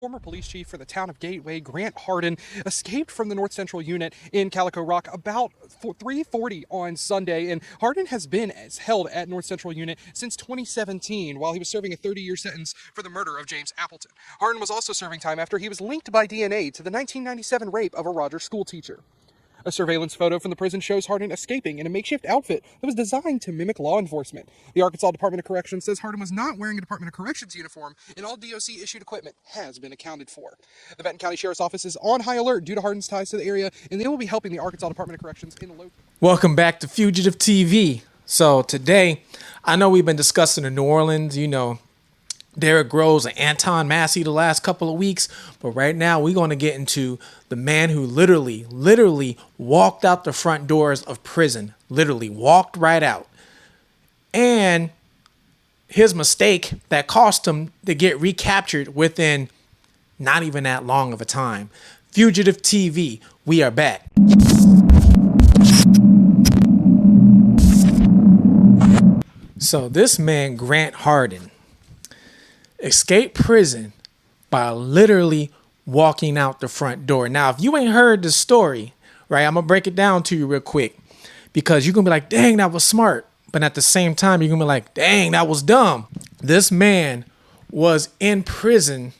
Former police chief for the town of Gateway, Grant Hardin, escaped from the North Central unit in Calico Rock about 3:40 on Sunday, and Hardin has been held at North Central unit since 2017 while he was serving a 30-year sentence for the murder of James Appleton. Hardin was also serving time after he was linked by DNA to the 1997 rape of a Rogers schoolteacher. A surveillance photo from the prison shows Hardin escaping in a makeshift outfit that was designed to mimic law enforcement. The Arkansas Department of Corrections says Hardin was not wearing a Department of Corrections uniform, and all DOC-issued equipment has been accounted for. The Benton County Sheriff's Office is on high alert due to Hardin's ties to the area, and they will be helping the Arkansas Department of Corrections in the local. Welcome back to Fugitive TV. So today, I know we've been discussing the New Orleans, Derrick Rose and Anton Massey the last couple of weeks, but right now we're going to get into the man who literally walked out the front doors of prison, literally walked right out, and his mistake that cost him to get recaptured within not even that long of a time. Fugitive TV, we are back. So this man, Grant Hardin, escaped prison by literally walking out the front door. Now, if you ain't heard the story, right, I'm going to break it down to you real quick, because you're going to be like, dang, that was smart. But at the same time, you're going to be like, dang, that was dumb. This man was in prison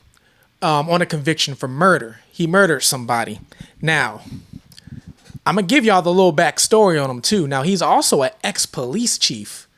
on a conviction for murder. He murdered somebody. Now, I'm going to give y'all the little backstory on him too. Now, he's also an ex-police chief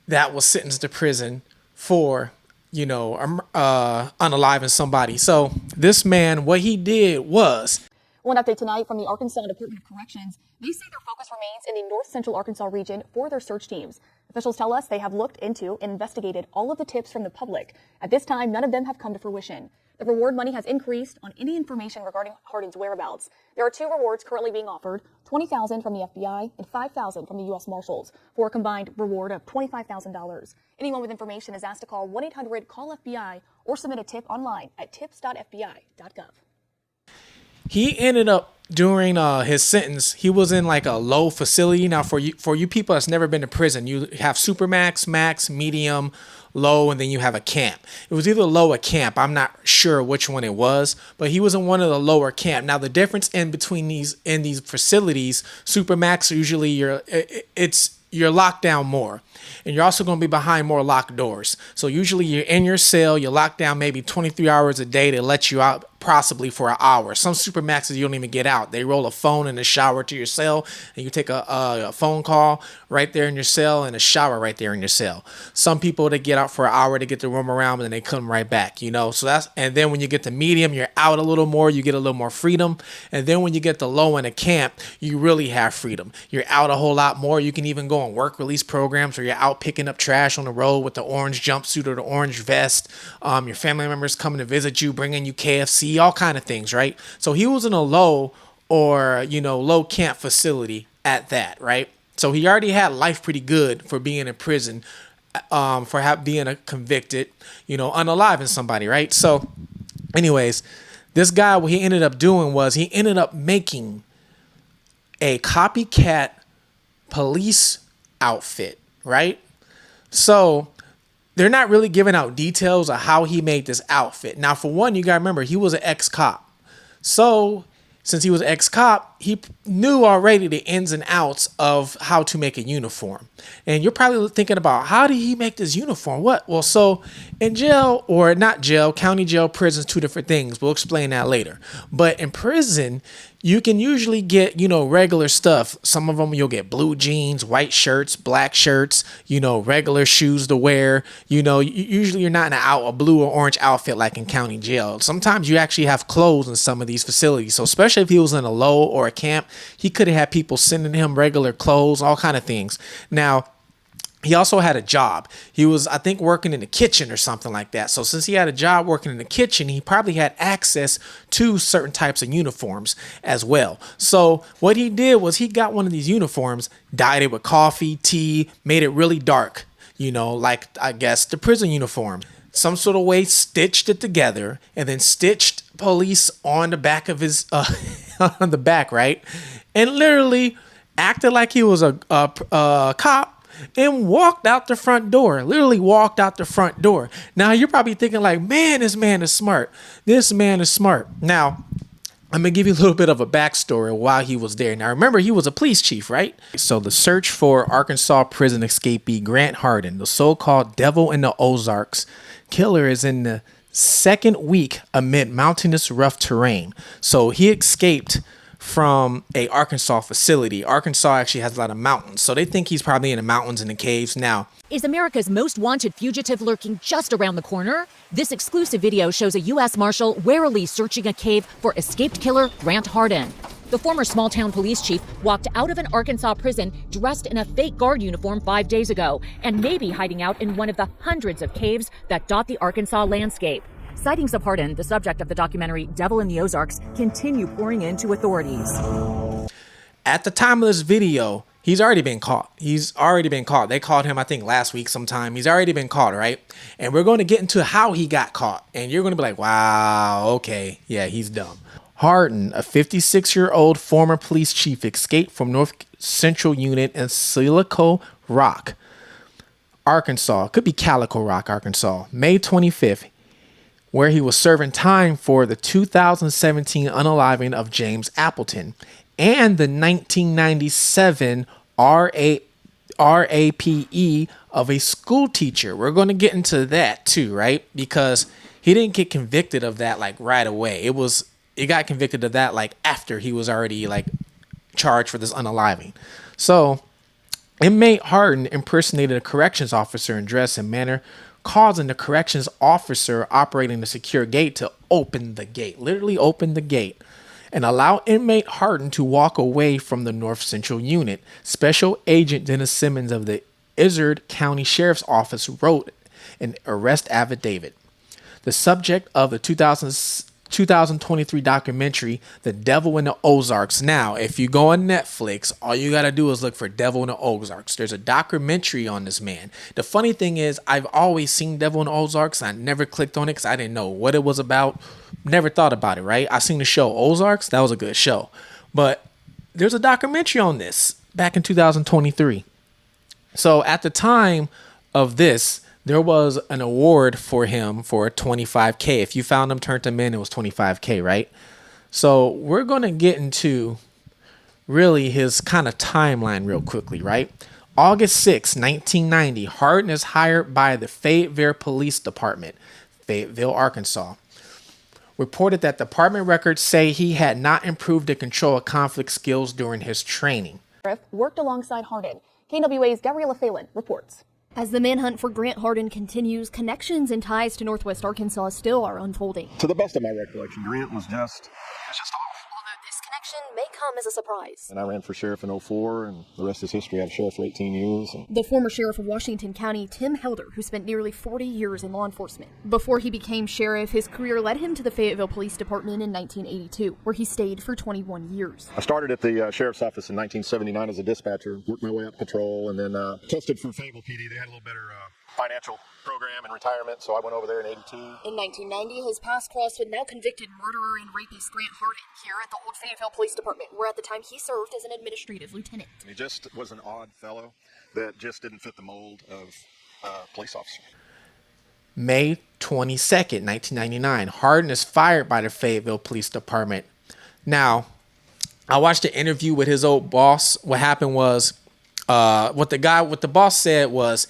that was sentenced to prison for unaliving somebody. So this man, what he did was... One update tonight from the Arkansas Department of Corrections. They say their focus remains in the North Central Arkansas region for their search teams. Officials tell us they have looked into and investigated all of the tips from the public. At this time, none of them have come to fruition. The reward money has increased on any information regarding Hardin's whereabouts. There are two rewards currently being offered, $20,000 from the FBI and $5,000 from the U.S. Marshals, for a combined reward of $25,000. Anyone with information is asked to call 1-800-CALL-FBI or submit a tip online at tips.fbi.gov. He ended up, during his sentence, he was in like a low facility. Now, for you people that's never been to prison, you have supermax, max, medium, low, and then you have a camp. It was either low or camp. I'm not sure which one it was, but he was in one of the lower camp. Now, the difference in between these facilities, supermax, usually you're locked down more, and you're also going to be behind more locked doors. So usually you're in your cell, you're locked down maybe 23 hours a day. They let you out possibly for an hour. Some supermaxes you don't even get out. They roll a phone in the shower to your cell, and you take a phone call right there in your cell and a shower right there in your cell. Some people, they get out for an hour to get the room around, and then they come right back, So and then when you get to medium, you're out a little more, you get a little more freedom. And then when you get to low in a camp, you really have freedom. You're out a whole lot more. You can even go on work release programs where you're out picking up trash on the road with the orange jumpsuit or the orange vest. Your family members coming to visit you, bringing you KFC, all kind of things, right? So he was in a low low camp facility at that, right? So he already had life pretty good for being in prison, for being a convicted, unaliving somebody, right? So anyways, this guy, what he ended up doing was he ended up making a copycat police outfit, right? So they're not really giving out details of how he made this outfit. Now, for one, you got to remember, he was an ex-cop. So since he was an ex-cop, he knew already the ins and outs of how to make a uniform. And you're probably thinking about, how did he make this uniform? What? Well, so in jail, or not jail, county jail, prisons, two different things. We'll explain that later. But in prison, you can usually get, regular stuff. Some of them you'll get blue jeans, white shirts, black shirts, regular shoes to wear. Usually you're not in a blue or orange outfit like in county jail. Sometimes you actually have clothes in some of these facilities. So especially if he was in a low or a camp, he could have had people sending him regular clothes, all kind of things. Now, he also had a job. He was, I think, working in the kitchen or something like that. So since he had a job working in the kitchen, he probably had access to certain types of uniforms as well. So what he did was he got one of these uniforms, dyed it with coffee, tea, made it really dark, like, I guess, the prison uniform. Some sort of way stitched it together, and then stitched police on the back of his, on the back, right? And literally acted like he was a cop, and walked out the front door. Literally walked out the front door. Now you're probably thinking like, man, this man is smart. This man is smart. Now, I'm going to give you a little bit of a backstory while he was there. Now, remember, he was a police chief, right? So the search for Arkansas prison escapee Grant Hardin, the so-called devil in the Ozarks killer, is in the second week amid mountainous rough terrain. So he escaped from a Arkansas facility. Arkansas actually has a lot of mountains, so they think he's probably in the mountains and the caves. Now, is America's most wanted fugitive lurking just around the corner? This exclusive video shows a U.S. Marshal warily searching a cave for escaped killer Grant Hardin. The former small-town police chief walked out of an Arkansas prison dressed in a fake guard uniform 5 days ago and may be hiding out in one of the hundreds of caves that dot the Arkansas landscape. Sightings of Hardin, the subject of the documentary Devil in the Ozarks, continue pouring into authorities. At the time of this video, he's already been caught. He's already been caught. They caught him, I think, last week sometime. He's already been caught, right? And we're going to get into how he got caught. And you're going to be like, wow, okay, yeah, he's dumb. Hardin, a 56-year-old former police chief, escaped from North Central Unit in Silico Rock, Arkansas. Could be Calico Rock, Arkansas. May 25th. Where he was serving time for the 2017 unaliving of James Appleton and the 1997 RAPE of a school teacher. We're going to get into that too, right? Because he didn't get convicted of that like right away. He got convicted of that like after he was already like charged for this unaliving. So inmate Hardin impersonated a corrections officer in dress and manner, causing the corrections officer operating the secure gate to open the gate, literally open the gate, and allow inmate Hardin to walk away from the North Central Unit. Special Agent Dennis Simmons of the Ozark County Sheriff's Office wrote an arrest affidavit. The subject of the 2023 documentary, The Devil in the Ozarks. Now, if you go on Netflix, all you got to do is look for Devil in the Ozarks. There's a documentary on this man. The funny thing is, I've always seen Devil in the Ozarks. I never clicked on it because I didn't know what it was about. Never thought about it, right? I seen the show Ozarks. That was a good show. But there's a documentary on this back in 2023. So at the time of this, there was an award for him for $25K. If you found him, turned him in, it was $25K, right? So we're going to get into really his kind of timeline real quickly, right? August 6, 1990, Hardin is hired by the Fayetteville Police Department, Fayetteville, Arkansas. Reported that department records say he had not improved the control of conflict skills during his training. Worked alongside Hardin. KWA's Gabriella Phelan reports. As the manhunt for Grant Hardin continues, connections and ties to Northwest Arkansas still are unfolding. To the best of my recollection, Grant was just off. Although this connection may come as a surprise. And I ran for sheriff in 04, and the rest is history. I was sheriff for 18 years. The former sheriff of Washington County, Tim Helder, who spent nearly 40 years in law enforcement. Before he became sheriff, his career led him to the Fayetteville Police Department in 1982, where he stayed for 21 years. I started at the sheriff's office in 1979 as a dispatcher, worked my way up patrol, and then tested for Fayetteville PD. They had a little better financial program and retirement, so I went over there in 82. In 1990, his paths crossed with now convicted murderer and rapist Grant Hardin here at the old Fayetteville Police Department, where at the time he served as an administrative lieutenant. He just was an odd fellow that just didn't fit the mold of police officer. May 22nd, 1999, Hardin is fired by the Fayetteville Police Department. Now, I watched an interview with his old boss. What happened was, what the boss said was,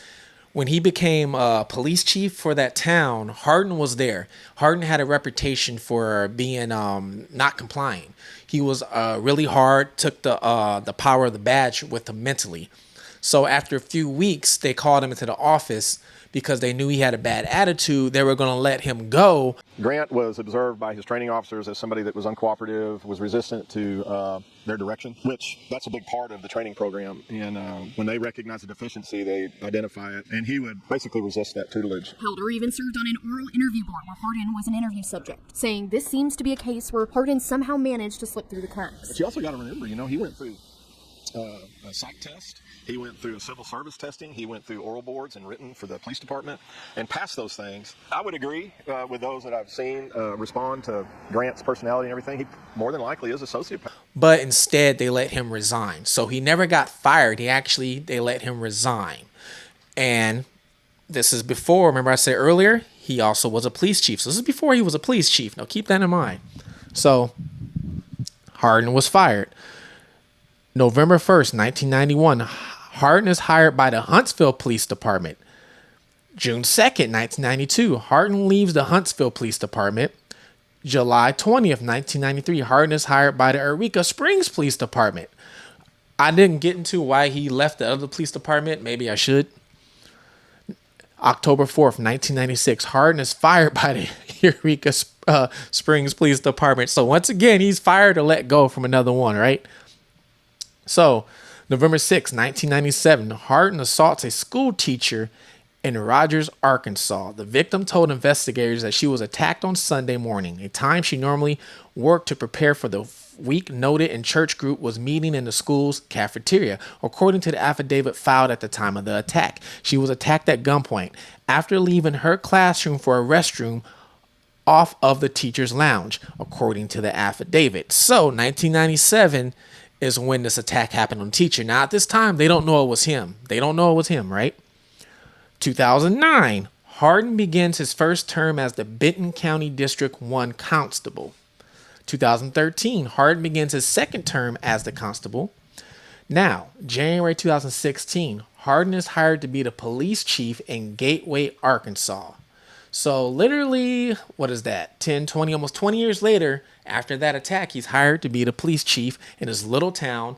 when he became police chief for that town, Hardin was there. Hardin had a reputation for being not complying. He was really hard, took the power of the badge with him mentally. So after a few weeks, they called him into the office because they knew he had a bad attitude. They were going to let him go. Grant was observed by his training officers as somebody that was uncooperative, was resistant to their direction, which that's a big part of the training program. And when they recognize a deficiency, they identify it. And he would basically resist that tutelage. Helder even served on an oral interview board where Hardin was an interview subject, saying this seems to be a case where Hardin somehow managed to slip through the cracks. But you also got to remember, he went through a psych test. He went through a civil service testing. He went through oral boards and written for the police department and passed those things. I would agree with those that I've seen respond to Grant's personality and everything. He more than likely is a sociopath. But instead, they let him resign. So he never got fired. They let him resign. And this is before, remember I said earlier, he also was a police chief. So this is before he was a police chief. Now keep that in mind. So Hardin was fired. November 1st, 1991, Hardin is hired by the Huntsville Police Department. June 2nd, 1992, Hardin leaves the Huntsville Police Department. July 20th, 1993, Hardin is hired by the Eureka Springs Police Department. I didn't get into why he left the other police department. Maybe I should. October 4th, 1996, Hardin is fired by the Eureka Springs Police Department. So once again, he's fired or let go from another one, right? So November 6th, 1997, Hardin assaults a school teacher in Rogers, Arkansas. The victim told investigators that she was attacked on Sunday morning, a time she normally worked to prepare for the week noted and church group was meeting in the school's cafeteria. According to the affidavit filed at the time of the attack, she was attacked at gunpoint after leaving her classroom for a restroom off of the teacher's lounge, according to the affidavit. So 1997 is when this attack happened on the teacher. Now at this time, they don't know it was him. Right? 2009, Hardin begins his first term as the Benton County District 1 constable. 2013, Hardin begins his second term as the constable. Now, January 2016, Hardin is hired to be the police chief in Gateway, Arkansas. So literally, what is that? 10, 20, almost 20 years later, after that attack, he's hired to be the police chief in this little town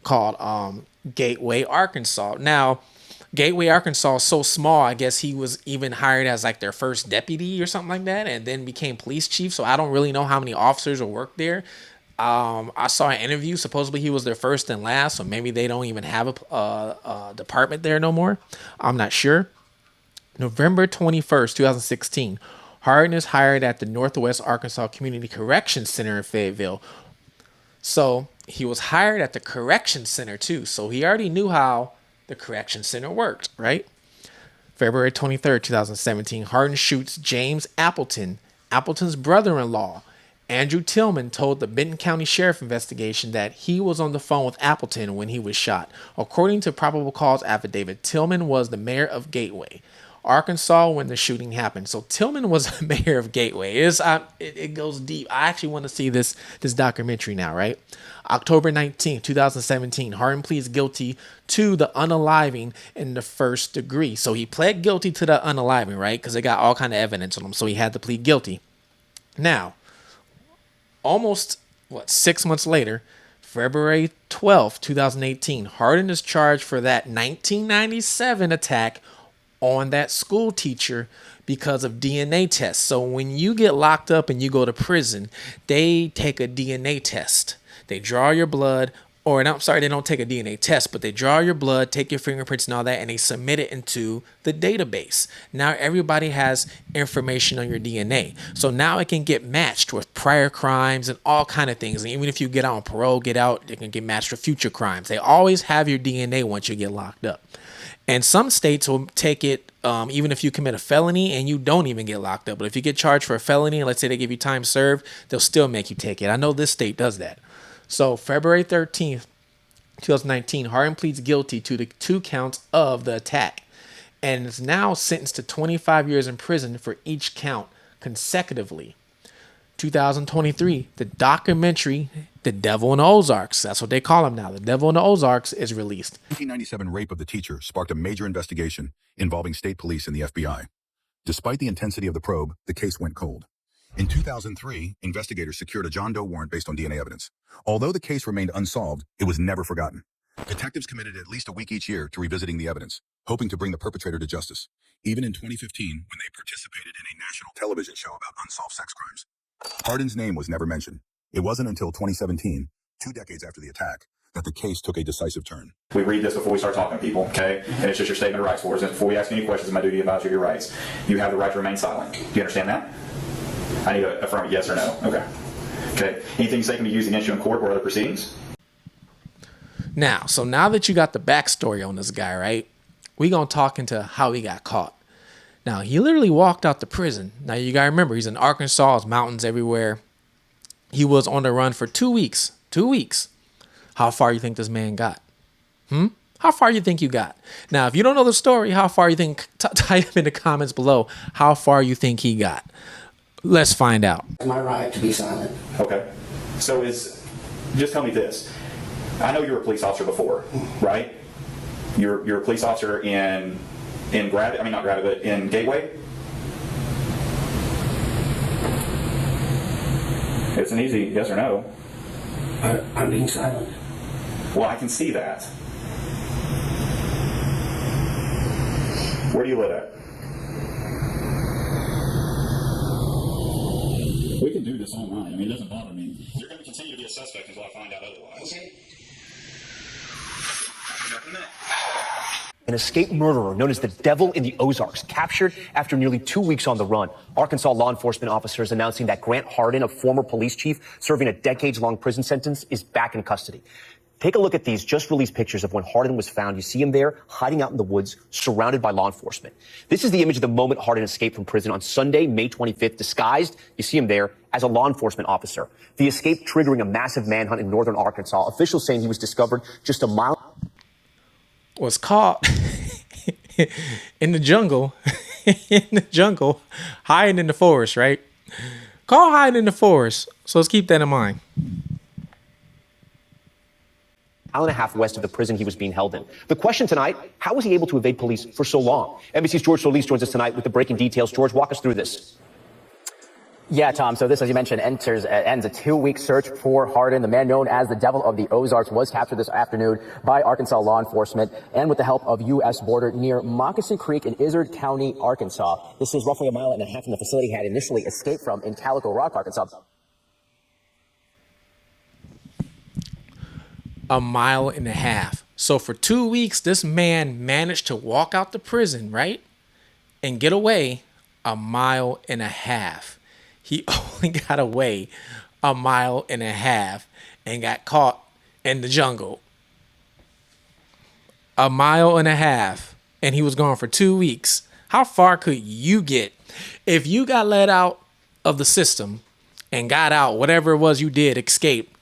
called Gateway, Arkansas. Now, Gateway, Arkansas is so small, I guess he was even hired as like their first deputy or something like that and then became police chief. So I don't really know how many officers will work there. I saw an interview. Supposedly he was their first and last, so maybe they don't even have a department there no more. I'm not sure. November 21st, 2016, Hardin is hired at the Northwest Arkansas Community Correction Center in Fayetteville. So he was hired at the correction center too. So he already knew how the correction center worked, right? February 23rd, 2017, Hardin shoots James Appleton, Appleton's brother-in-law. Andrew Tillman told the Benton County Sheriff investigation that he was on the phone with Appleton when he was shot. According to probable cause affidavit, Tillman was the mayor of Gateway, Arkansas, when the shooting happened. So Tillman was the mayor of Gateway. It goes deep. I actually want to see this documentary now, right? October 19th, 2017, Hardin pleads guilty to the unaliving in the first degree. So he pled guilty to the unaliving, right? Because they got all kind of evidence on him. So he had to plead guilty. Now, almost, 6 months later, February 12th, 2018, Hardin is charged for that 1997 attack on that school teacher because of DNA tests. So when you get locked up and you go to prison, they take a DNA test. They draw your blood, they don't take a DNA test, but they draw your blood, take your fingerprints and all that, and they submit it into the database. Now everybody has information on your DNA. So now it can get matched with prior crimes and all kind of things. And even if you get out on parole, it can get matched with future crimes. They always have your DNA once you get locked up. And some states will take it even if you commit a felony and you don't even get locked up. But if you get charged for a felony, and let's say they give you time served, they'll still make you take it. I know this state does that. So February 13th, 2019, Hardin pleads guilty to the 2 counts of the attack and is now sentenced to 25 years in prison for each count consecutively. 2023, the documentary The Devil in the Ozarks, that's what they call him now, The Devil in the Ozarks, is released. The 1997 rape of the teacher sparked a major investigation involving state police and the FBI. Despite the intensity of the probe, the case went cold. In 2003, investigators secured a John Doe warrant based on DNA evidence. Although the case remained unsolved, it was never forgotten. Detectives committed at least a week each year to revisiting the evidence, hoping to bring the perpetrator to justice. Even in 2015, when they participated in a national television show about unsolved sex crimes. Hardin's name was never mentioned. It wasn't until 2017, 2 decades after the attack, that the case took a decisive turn. We read this before we start talking to people, okay? And it's just your statement of rights for us. And before we ask any questions, it's my duty to advise you of your rights. You have the right to remain silent. Do you understand that? I need to affirm yes or no. Okay. Anything you say can be used against you in court or other proceedings? Now that you got the backstory on this guy, right? We gonna talk into how he got caught. Now, he literally walked out the prison. Now, you gotta remember, he's in Arkansas. There's mountains everywhere. He was on the run for 2 weeks. 2 weeks. How far you think this man got? How far you think you got? Now, if you don't know the story, how far you think, type in the comments below how far you think he got. Let's find out. My right to be silent. Okay. So just tell me this. I know you were a police officer before, right? You're a police officer in Gravity, I mean not Gravity, but in Gateway? It's an easy yes or no. I'm being silent. Well, I can see that. Where do you live at? We can do this online. I mean, it doesn't bother me. You're going to continue to be a suspect until I find out otherwise. Okay. An escaped murderer known as the Devil in the Ozarks, captured after nearly 2 weeks on the run. Arkansas law enforcement officers announcing that Grant Hardin, a former police chief serving a decades-long prison sentence, is back in custody. Take a look at these just released pictures of when Hardin was found. You see him there hiding out in the woods, surrounded by law enforcement. This is the image of the moment Hardin escaped from prison on Sunday, May 25th, disguised, you see him there, as a law enforcement officer. The escape triggering a massive manhunt in northern Arkansas. Officials saying he was discovered just a mile. Was caught in the jungle, hiding in the forest, right? Caught hiding in the forest. So let's keep that in mind. Hour and a half west of the prison he was being held in. The question tonight, how was he able to evade police for so long? NBC's George Solis joins us tonight with the breaking details. George, walk us through this. Yeah, Tom. So this, as you mentioned, ends a 2-week search for Hardin. The man known as the Devil of the Ozarks was captured this afternoon by Arkansas law enforcement and with the help of U.S. border near Moccasin Creek in Izard County, Arkansas. This is roughly a mile and a half from the facility he had initially escaped from in Calico Rock, Arkansas. A mile and a half. So for 2 weeks, this man managed to walk out the prison, right? And get away a mile and a half. He only got away a mile and a half and got caught in the jungle. A mile and a half. And he was gone for 2 weeks. How far could you get if you got let out of the system and got out, whatever it was you did, escape,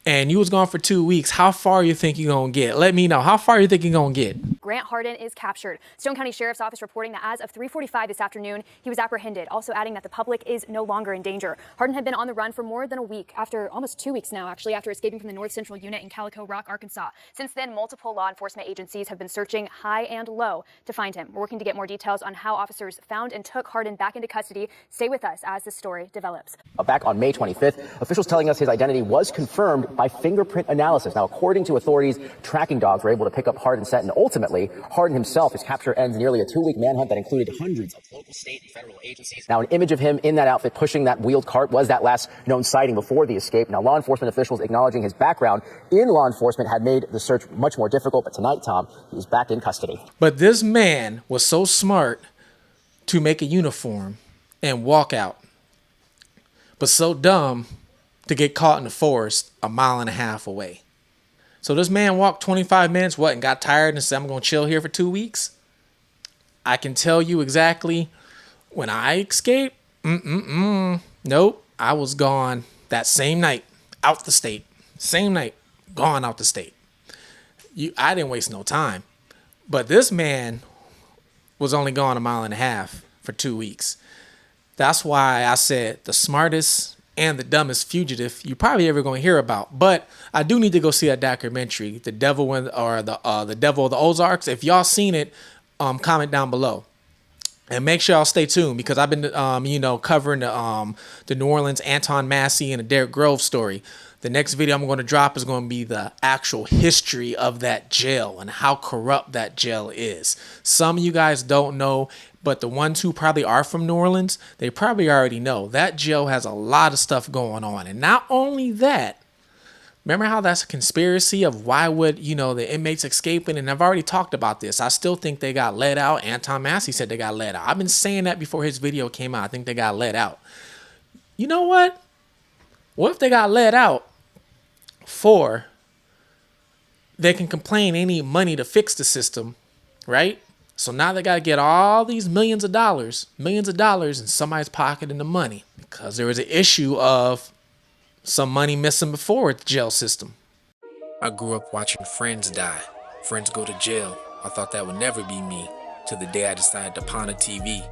and you was gone for 2 weeks? How far you think you're going to get? Let me know. How far you think you're going to get? Grant Hardin is captured. Stone County Sheriff's Office reporting that as of 3:45 this afternoon, he was apprehended, also adding that the public is no longer in danger. Hardin had been on the run for more than a week, almost 2 weeks now, actually, after escaping from the North Central Unit in Calico Rock, Arkansas. Since then, multiple law enforcement agencies have been searching high and low to find him. We're working to get more details on how officers found and took Hardin back into custody. Stay with us as the story develops. Back on May 25th, officials telling us his identity was confirmed by fingerprint analysis. Now, according to authorities, tracking dogs were able to pick up Hardin's scent, and ultimately, Hardin himself, his capture ends nearly a 2-week manhunt that included hundreds of local, state, and federal agencies. Now, an image of him in that outfit pushing that wheeled cart was that last known sighting before the escape. Now, law enforcement officials acknowledging his background in law enforcement had made the search much more difficult, but tonight, Tom, he's back in custody. But this man was so smart to make a uniform and walk out, but so dumb to get caught in the forest a mile and a half away. So this man walked 25 minutes, and got tired and said, I'm going to chill here for 2 weeks? I can tell you exactly when I escaped. Nope. I was gone that same night, out the state. Same night, gone out the state. I didn't waste no time. But this man was only gone a mile and a half for 2 weeks. That's why I said the smartest and the dumbest fugitive you probably ever going to hear about. But I do need to go see that documentary, The Devil the Devil of the Ozarks. If y'all seen it, comment down below. And make sure y'all stay tuned, because I've been covering the New Orleans Anton Massey and the Derrick Grove story. The next video I'm going to drop is going to be the actual history of that jail and how corrupt that jail is. Some of you guys don't know, but the ones who probably are from New Orleans, they probably already know that jail has a lot of stuff going on. And not only that, remember how that's a conspiracy of why would, the inmates escaping? And I've already talked about this. I still think they got let out. Anton Massey said they got let out. I've been saying that before his video came out. I think they got let out. You know what? What if they got let out for they can complain they need money to fix the system, right? So now they got to get all these millions of dollars in somebody's pocket in the money because there was an issue of some money missing before with the jail system. I grew up watching friends die, friends go to jail. I thought that would never be me till the day I decided to pawn a TV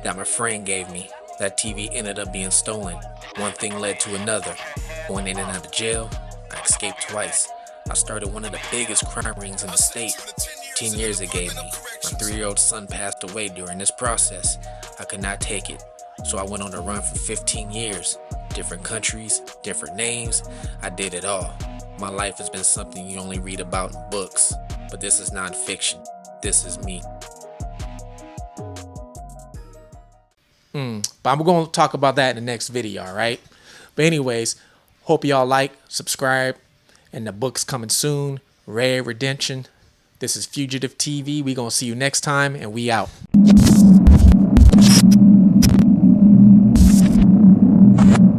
that my friend gave me. That TV ended up being stolen. One thing led to another. Going in and out of jail, I escaped twice. I started one of the biggest crime rings in the state. 10 years it gave me. My 3-year-old son passed away during this process. I could not take it, so I went on a run for 15 years. Different countries, different names, I did it all. My life has been something you only read about in books, but this is non-fiction. This is me. But I'm going to talk about that in the next video, all right? But anyways, hope y'all like, subscribe, and the book's coming soon. Ray Redemption. This is Fugitive TV. We going to see you next time, and we out.